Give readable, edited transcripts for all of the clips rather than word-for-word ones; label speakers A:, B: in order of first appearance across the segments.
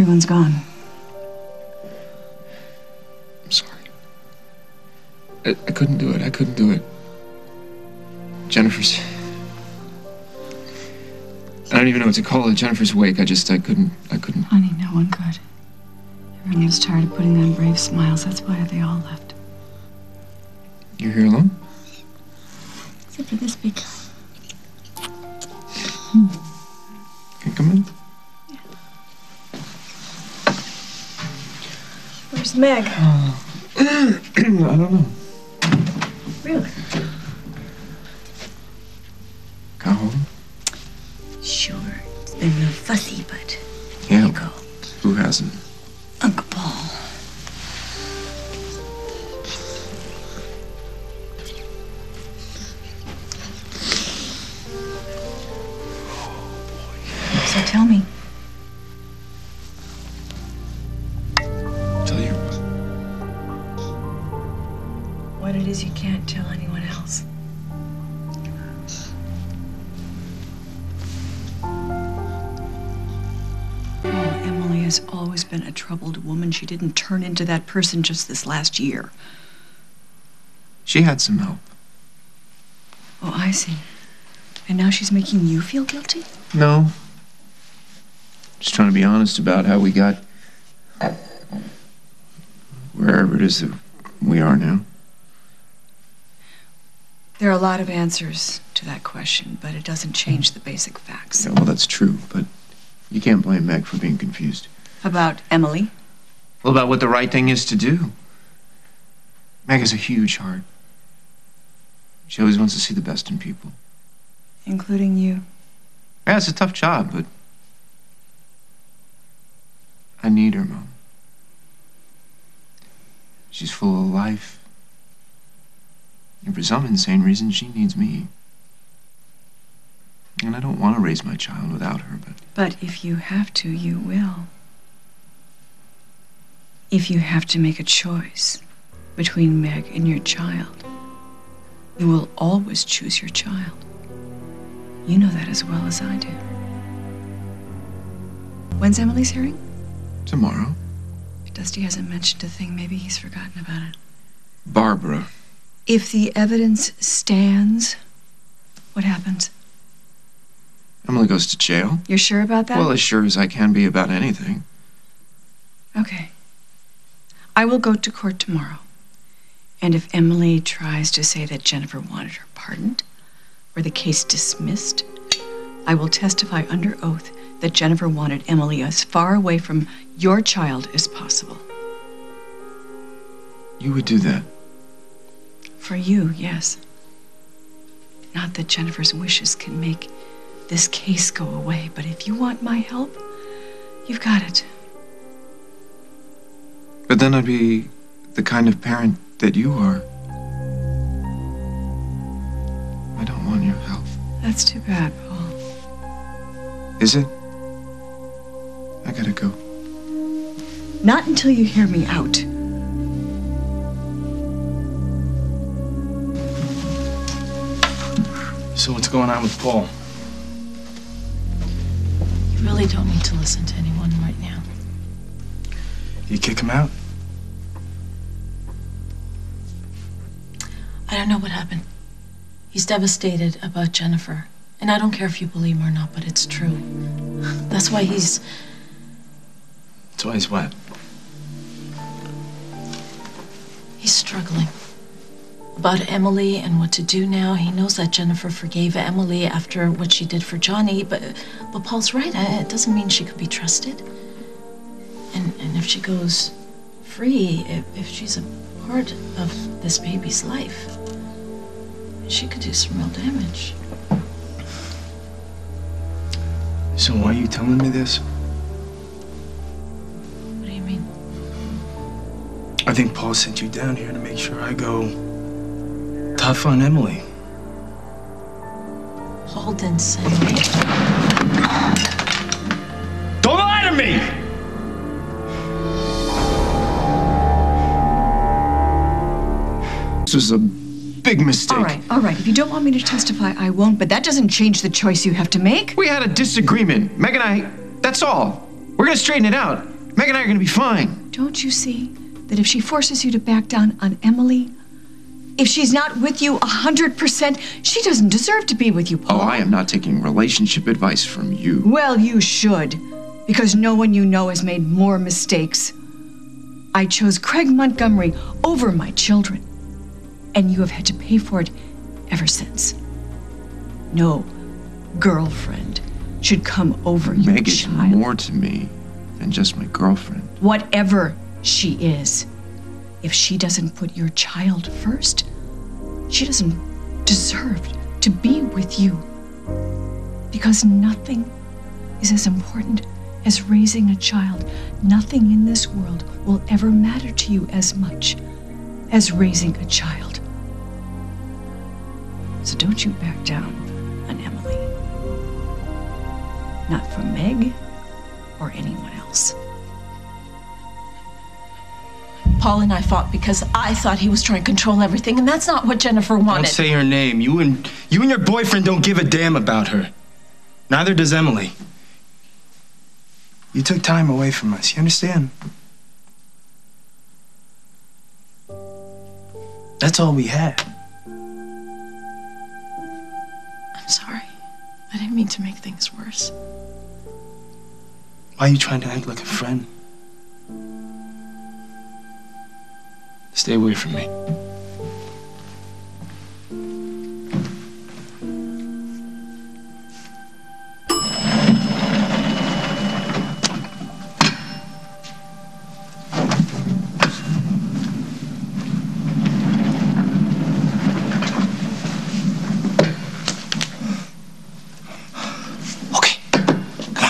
A: Everyone's gone.
B: I'm sorry. I couldn't do it. I couldn't do it. Jennifer's... I don't even know what to call it. Jennifer's wake. I couldn't.
A: Honey, no one could. Everyone was tired of putting on brave smiles. That's why they all left.
B: You're here alone?
A: Except for this big guy.
B: Can I come in?
A: Yeah. Where's Meg?
B: I don't know.
A: Really?
B: Got home?
A: Sure. It's been real fussy, but
B: Yeah.
A: there you go.
B: Who hasn't?
A: Uncle Paul. So tell me.
B: Tell you what.
A: What it is you can't tell anyone else. Emily has always been a troubled woman. She didn't turn into that person just this last year.
B: She had some help.
A: Oh, I see. And now she's making you feel guilty?
B: No. Just trying to be honest about how we got wherever it is that we are now.
A: There are a lot of answers to that question, but it doesn't change the basic facts.
B: Yeah, well, that's true, but you can't blame Meg for being confused.
A: About Emily?
B: Well, about what the right thing is to do. Meg has a huge heart. She always wants to see the best in people.
A: Including you.
B: Yeah, it's a tough job, but I need her, Mom. She's full of life. And for some insane reason, she needs me. And I don't want to raise my child without her, but...
A: But if you have to, you will. If you have to make a choice between Meg and your child, you will always choose your child. You know that as well as I do. When's Emily's hearing?
B: Tomorrow.
A: If Dusty hasn't mentioned a thing, maybe he's forgotten about it.
B: Barbara.
A: If the evidence stands, what happens?
B: Emily goes to jail.
A: You're sure about that?
B: Well, as sure as I can be about anything.
A: Okay. I will go to court tomorrow. And if Emily tries to say that Jennifer wanted her pardoned or the case dismissed, I will testify under oath that Jennifer wanted Emily as far away from your child as possible.
B: You would do that?
A: For you, yes. Not that Jennifer's wishes can make this case go away, but if you want my help, you've got it.
B: But then I'd be the kind of parent that you are. I don't want your help.
A: That's too bad, Paul.
B: Is it? I gotta go.
A: Not until you hear me out.
C: So what's going on with Paul?
D: You really don't need to listen to anyone right now.
C: You kick him out?
D: I don't know what happened. He's devastated about Jennifer. And I don't care if you believe him or not, but it's true. That's why he's...
C: That's why he's what?
D: He's struggling. About Emily and what to do now. He knows that Jennifer forgave Emily after what she did for Johnny, but Paul's right. It doesn't mean she could be trusted. And if she goes free, if she's a part of this baby's life, she could do some real damage.
C: So why are you telling me this?
D: What do you mean?
C: I think Paul sent you down here to make sure I go tough on Emily.
D: Paul didn't send me.
C: Don't lie to me!
B: This was a big mistake.
A: All right. If you don't want me to testify, I won't, but that doesn't change the choice you have to make.
B: We had a disagreement. Meg and I, that's all. We're gonna straighten it out. Meg and I are gonna be fine.
A: Don't you see that if she forces you to back down on Emily, if she's not with you 100%, she doesn't deserve to be with you, Paul.
B: Oh, I am not taking relationship advice from you.
A: Well, you should, because no one you know has made more mistakes. I chose Craig Montgomery over my children, and you have had to pay for it ever since. No girlfriend should come over your
B: Meg is
A: child.
B: more to me than just my girlfriend.
A: Whatever she is, if she doesn't put your child first, she doesn't deserve to be with you. Because nothing is as important as raising a child. Nothing in this world will ever matter to you as much as raising a child. So don't you back down on Emily. Not for Meg or anyone else.
D: Paul and I fought because I thought he was trying to control everything, and that's not what Jennifer wanted.
C: Don't say her name. You and your boyfriend don't give a damn about her. Neither does Emily. You took time away from us, you understand? That's all we had.
D: I'm sorry. I didn't mean to make things worse.
C: Why are you trying to act like a friend? Stay away from me. Okay, come on.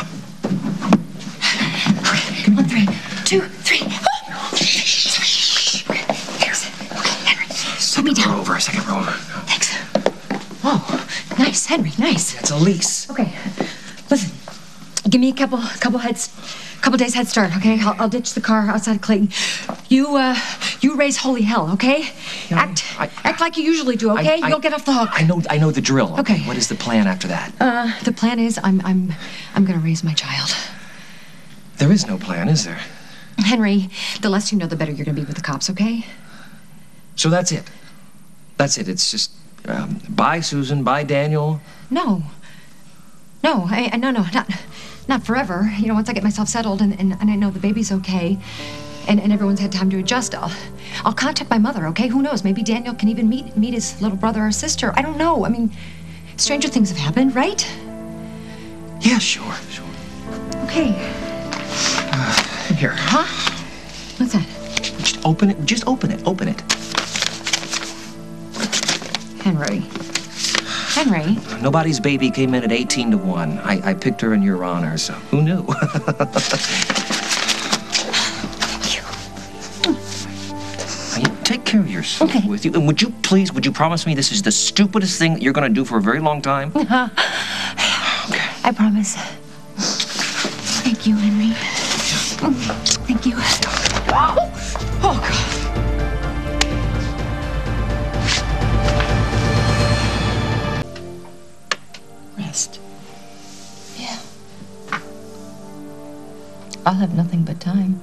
A: 1, 3, 2, 3.
E: Put me down. Over, second row over.
A: Thanks. Oh, nice, Henry, nice.
E: That's Elise.
F: Okay, listen. Give me a couple days head start, okay? I'll ditch the car outside of Clayton. You raise holy hell, okay?
E: Yeah,
F: Act like you usually do, okay? You'll get off the hook.
E: I know the drill.
F: Okay.
E: What is the plan after that?
F: The plan is I'm gonna raise my child.
E: There is no plan, is there?
F: Henry, the less you know, the better you're gonna be with the cops, okay?
E: So that's it. That's it. It's just bye, Susan. Bye, Daniel.
F: No, not forever. You know, once I get myself settled and I know the baby's okay, and everyone's had time to adjust, I'll contact my mother, okay? Who knows? Maybe Daniel can even meet his little brother or sister. I don't know. I mean, stranger things have happened, right?
E: Yeah, sure.
F: Okay.
E: Here.
F: Huh? What's that?
E: Just open it. Just open it. Open it.
F: Henry.
E: Nobody's baby came in at 18 to 1. I picked her in your honor, so who knew? Take care of yourself,
F: Okay.
E: with you. And would you promise me this is the stupidest thing that you're going to do for a very long time? Okay.
F: I promise. Thank you, Henry. Thank you. Oh, God. Rest.
D: Yeah.
F: I'll have nothing but time.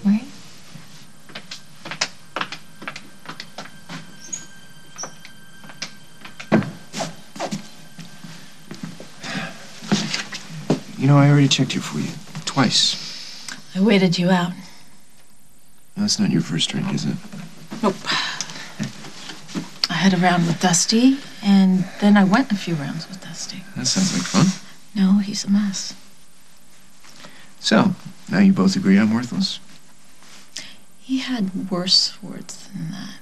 F: Right?
B: You know, I already checked here for you. Twice.
D: I waited you out.
B: That's not your first drink, is it?
D: Nope. I had a round with Dusty, and then I went a few rounds with Dusty.
B: That sounds like fun.
D: No, he's a mess.
B: So, now you both agree I'm worthless?
D: He had worse words than that.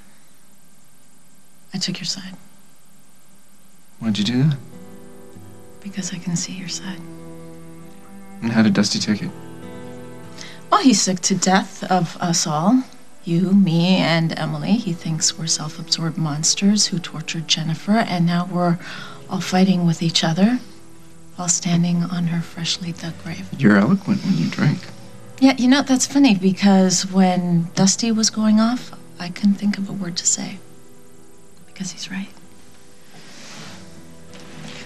D: I took your side
B: Why'd you do that?
D: because I can see your side.
B: And how did Dusty take it?
D: Well, he's sick to death of us all. You, me, and Emily. He thinks we're self-absorbed monsters who tortured Jennifer, and now we're all fighting with each other while standing on her freshly dug grave.
B: You're eloquent when you drink.
D: Yeah, you know, that's funny because when Dusty was going off, I couldn't think of a word to say. Because he's right.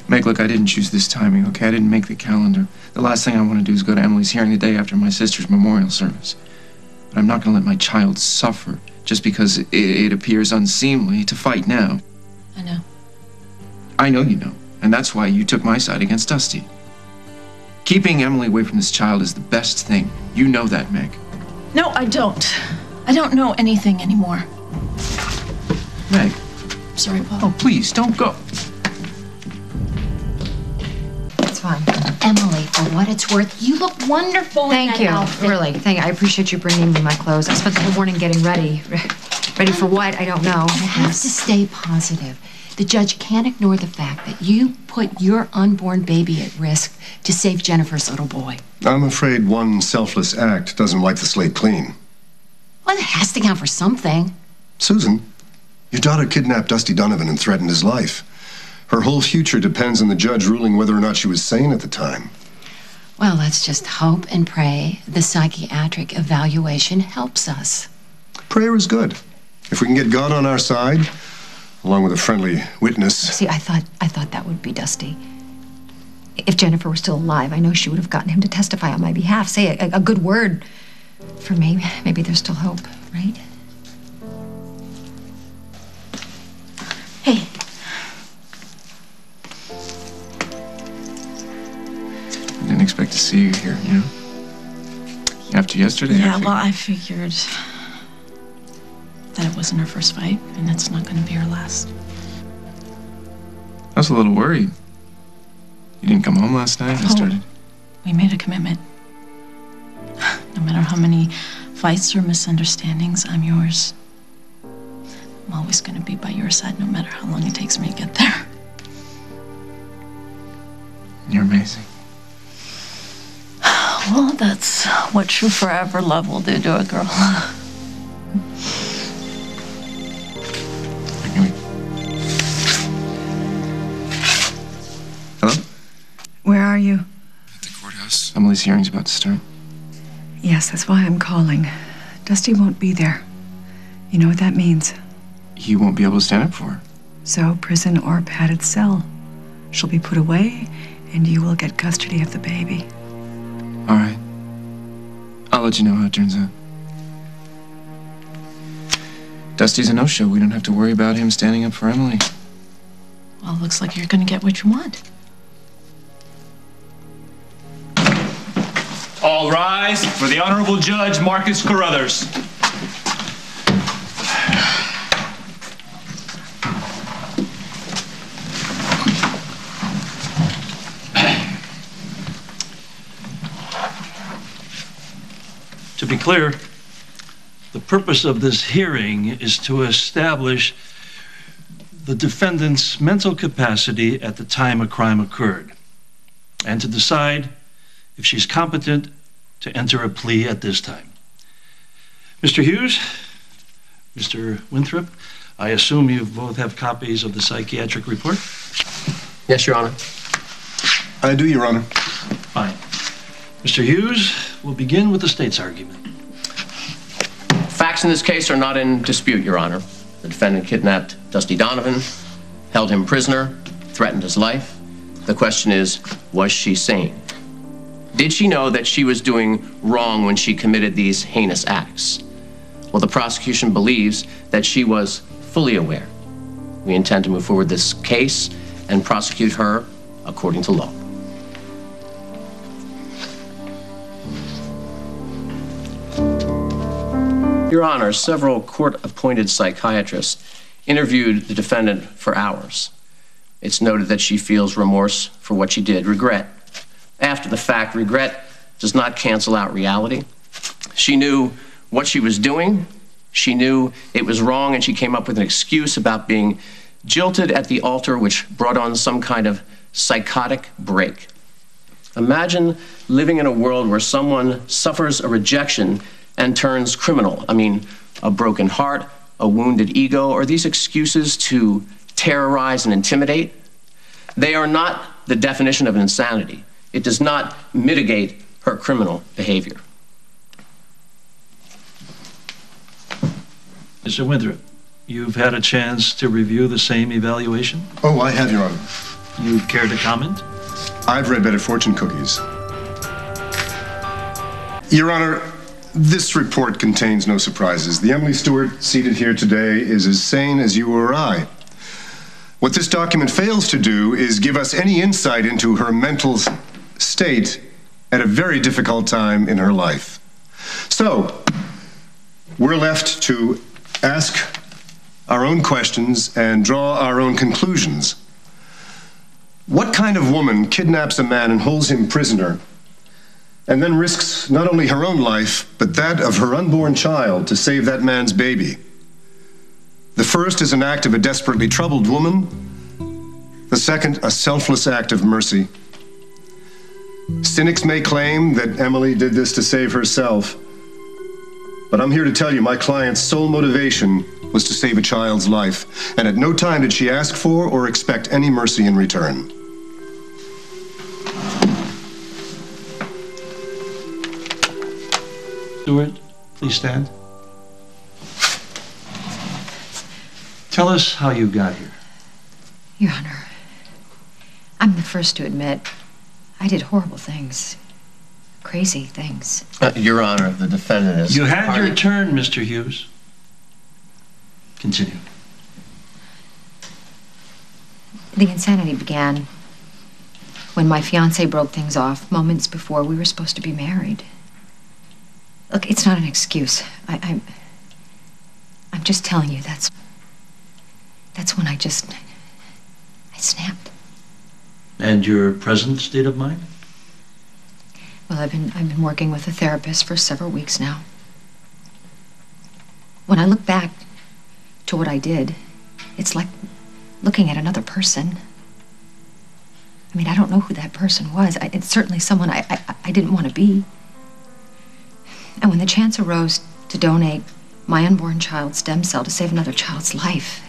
B: Meg, look, I didn't choose this timing, okay? I didn't make the calendar. The last thing I want to do is go to Emily's hearing the day after my sister's memorial service. But I'm not going to let my child suffer just because it appears unseemly to fight now.
D: I know.
B: I know you know, and that's why you took my side against Dusty. Keeping Emily away from this child is the best thing. You know that, Meg.
D: No, I don't. I don't know anything anymore.
B: Meg.
D: Sorry, Paul.
B: Oh, please, don't go.
F: It's fine.
G: Emily, for what it's worth, you look wonderful in
F: Thank
G: that
F: you.
G: outfit.
F: Really. I appreciate you bringing me my clothes. I spent the whole morning getting ready. Ready for what? I don't know.
G: You have to stay positive. The judge can't ignore the fact that you put your unborn baby at risk to save Jennifer's little boy.
H: I'm afraid one selfless act doesn't wipe the slate clean.
G: Well, it has to count for something.
H: Susan, your daughter kidnapped Dusty Donovan and threatened his life. Her whole future depends on the judge ruling whether or not she was sane at the time.
G: Well, let's just hope and pray the psychiatric evaluation helps us.
H: Prayer is good. If we can get God on our side, along with a friendly witness.
F: See, I thought that would be Dusty. If Jennifer were still alive, I know she would have gotten him to testify on my behalf. Say a good word for me. Maybe there's still hope, right?
D: Hey.
B: I didn't expect to see you here, you know? After yesterday,
D: Yeah, well, I figured that it wasn't her first fight, and it's not going to be her last.
B: I was a little worried. You didn't come home last night? I started.
D: We made a commitment. No matter how many fights or misunderstandings, I'm yours. I'm always going to be by your side, no matter how long it takes me to get there.
B: You're amazing.
D: Well, that's what true forever love will do to a girl.
B: Hello?
A: Where are you?
B: At the courthouse. Emily's hearing's about to start.
A: Yes, that's why I'm calling. Dusty won't be there. You know what that means.
B: He won't be able to stand up for her.
A: So, prison or padded cell. She'll be put away, and you will get custody of the baby.
B: All right. I'll let you know how it turns out. Dusty's a no-show. We don't have to worry about him standing up for Emily.
D: Well, looks like you're going to get what you want.
I: All rise for the Honorable Judge Marcus Carruthers. To be clear, the purpose of this hearing is to establish the defendant's mental capacity at the time a crime occurred, and to decide if she's competent to enter a plea at this time. Mr. Hughes, Mr. Winthrop, I assume you both have copies of the psychiatric report?
E: Yes, Your Honor.
H: I do, Your Honor.
I: Fine. Mr. Hughes, we'll begin with the state's argument.
J: Facts in this case are not in dispute, Your Honor. The defendant kidnapped Dusty Donovan, held him prisoner, threatened his life. The question is, was she sane? Did she know that she was doing wrong when she committed these heinous acts? Well, the prosecution believes that she was fully aware. We intend to move forward this case and prosecute her according to law. Your Honor, several court-appointed psychiatrists interviewed the defendant for hours. It's noted that she feels remorse for what she did, regret. After the fact, regret does not cancel out reality. She knew what she was doing. She knew it was wrong, and she came up with an excuse about being jilted at the altar, which brought on some kind of psychotic break. Imagine living in a world where someone suffers a rejection and turns criminal. I mean, a broken heart, a wounded ego, or these excuses to terrorize and intimidate. They are not the definition of insanity. It does not mitigate her criminal behavior.
I: Mr. Winthrop, you've had a chance to review the same evaluation?
H: Oh, I have, Your Honor.
I: You care to comment?
H: I've read better fortune cookies. Your Honor, this report contains no surprises. The Emily Stewart seated here today is as sane as you or I. What this document fails to do is give us any insight into her mental state at a very difficult time in her life. So, we're left to ask our own questions and draw our own conclusions. What kind of woman kidnaps a man and holds him prisoner and then risks not only her own life, but that of her unborn child to save that man's baby? The first is an act of a desperately troubled woman. The second, a selfless act of mercy. Cynics may claim that Emily did this to save herself, but I'm here to tell you my client's sole motivation was to save a child's life, and at no time did she ask for or expect any mercy in return.
I: Stewart, please stand. Tell us how you got here.
F: Your Honor, I'm the first to admit I did horrible things. Crazy things.
J: Your Honor, the defendant is...
I: You had your turn, Mr. Hughes. Continue.
F: The insanity began when my fiancé broke things off moments before we were supposed to be married. Look, it's not an excuse. I'm just telling you that's when I snapped.
I: And your present state of mind?
F: Well, I've been working with a therapist for several weeks now. When I look back to what I did, it's like looking at another person. I mean, I don't know who that person was. It's certainly someone I didn't want to be. And when the chance arose to donate my unborn child's stem cell to save another child's life,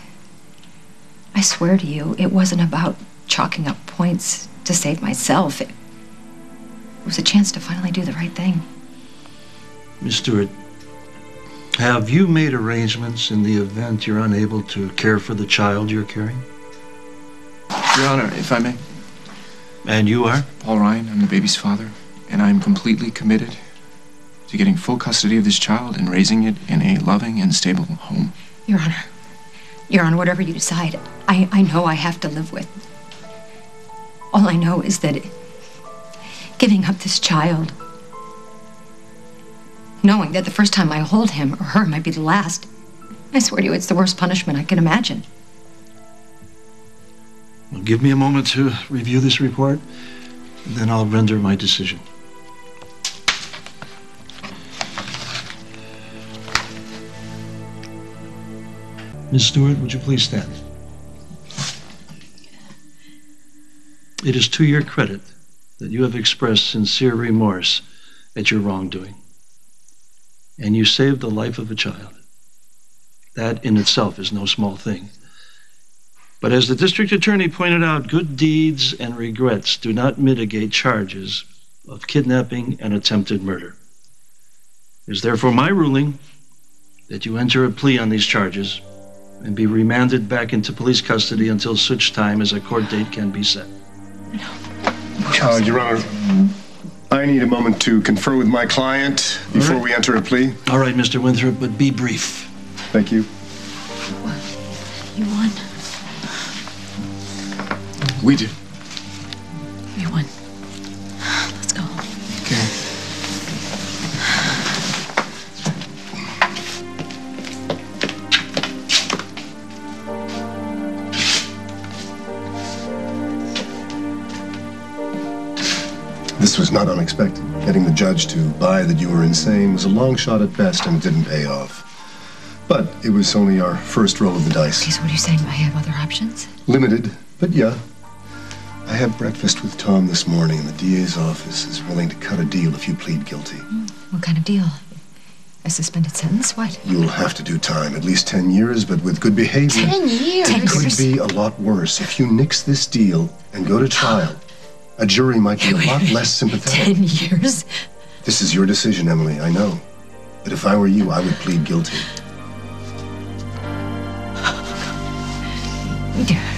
F: I swear to you, it wasn't about chalking up points to save myself. It was a chance to finally do the right thing.
I: Miss Stewart, have you made arrangements in the event you're unable to care for the child you're carrying?
B: Your Honor, if I may.
I: And you are?
B: Paul Ryan, I'm the baby's father, and I'm completely committed to getting full custody of this child and raising it in a loving and stable home.
F: Your Honor, whatever you decide, I know I have to live with. All I know is that giving up this child, knowing that the first time I hold him or her might be the last, I swear to you, it's the worst punishment I can imagine.
I: Well, give me a moment to review this report, and then I'll render my decision. Ms. Stewart, would you please stand? It is to your credit that you have expressed sincere remorse at your wrongdoing, and you saved the life of a child. That in itself is no small thing. But as the district attorney pointed out, good deeds and regrets do not mitigate charges of kidnapping and attempted murder. It is therefore my ruling that you enter a plea on these charges and be remanded back into police custody until such time as a court date can be set.
H: Your Honor, I need a moment to confer with my client before we enter a plea.
I: All right, Mr. Winthrop, but be brief.
H: Thank you.
D: You won.
B: We did.
D: You won. Let's go.
B: Okay.
H: This was not unexpected. Getting the judge to buy that you were insane was a long shot at best, and it didn't pay off. But it was only our first roll of the dice.
F: Geez, what are you saying? I have other options?
H: Limited, but yeah. I had breakfast with Tom this morning, and the DA's office is willing to cut a deal if you plead guilty.
F: What kind of deal? A suspended sentence? What?
H: You'll have to do time, at least 10 years, but with good behavior.
G: 10 years?
H: It could be a lot worse. If you nix this deal and go to trial, a jury might be a lot less sympathetic.
F: 10 years?
H: This is your decision, Emily, I know. But if I were you, I would plead guilty.
F: Yeah.